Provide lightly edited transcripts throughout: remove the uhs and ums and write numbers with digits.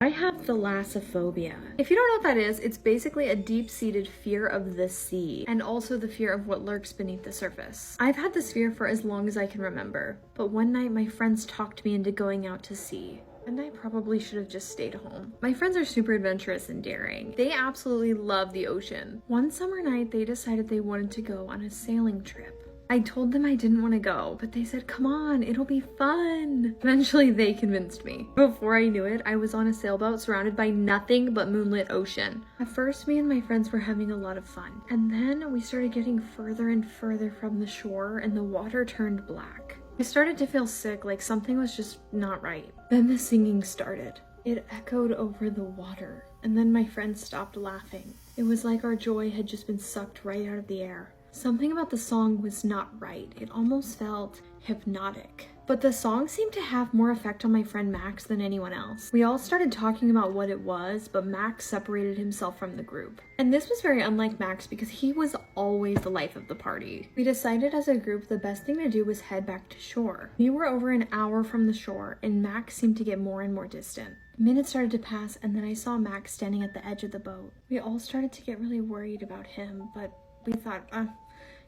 I have thalassaphobia. If you don't know what that is, it's basically a deep-seated fear of the sea and also the fear of what lurks beneath the surface. I've had this fear for as long as I can remember, but one night my friends talked me into going out to sea. And I probably should have just stayed home. My friends are super adventurous and daring. They absolutely love the ocean. One summer night, they decided they wanted to go on a sailing trip. I told them I didn't want to go, but they said, come on, it'll be fun. Eventually, they convinced me. Before I knew it, I was on a sailboat surrounded by nothing but moonlit ocean. At first, me and my friends were having a lot of fun. And then we started getting further and further from the shore, and the water turned black. I started to feel sick, like something was just not right. Then the singing started. It echoed over the water, and then my friends stopped laughing. It was like our joy had just been sucked right out of the air. Something about the song was not right. It almost felt hypnotic. But the song seemed to have more effect on my friend Max than anyone else. We all started talking about what it was, but Max separated himself from the group. And this was very unlike Max because he was always the life of the party. We decided as a group the best thing to do was head back to shore. We were over an hour from the shore, and Max seemed to get more and more distant. Minutes started to pass, and then I saw Max standing at the edge of the boat. We all started to get really worried about him, but we thought,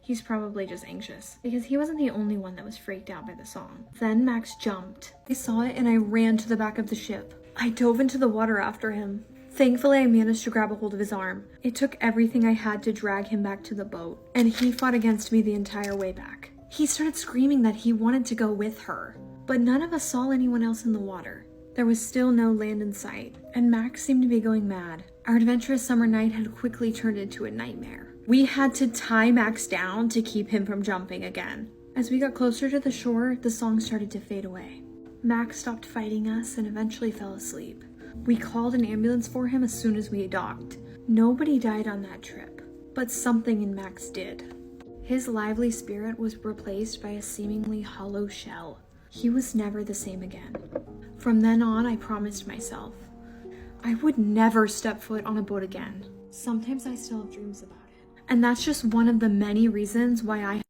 he's probably just anxious, because he wasn't the only one that was freaked out by the song. Then Max jumped. I saw it and I ran to the back of the ship. I dove into the water after him. Thankfully, I managed to grab a hold of his arm. It took everything I had to drag him back to the boat, and he fought against me the entire way back. He started screaming that he wanted to go with her, but none of us saw anyone else in the water. There was still no land in sight, and Max seemed to be going mad. Our adventurous summer night had quickly turned into a nightmare. We had to tie Max down to keep him from jumping again. As we got closer to the shore, the song started to fade away. Max stopped fighting us and eventually fell asleep. We called an ambulance for him as soon as we docked. Nobody died on that trip, but something in Max did. His lively spirit was replaced by a seemingly hollow shell. He was never the same again. From then on, I promised myself I would never step foot on a boat again. Sometimes I still have dreams about it. And that's just one of the many reasons why I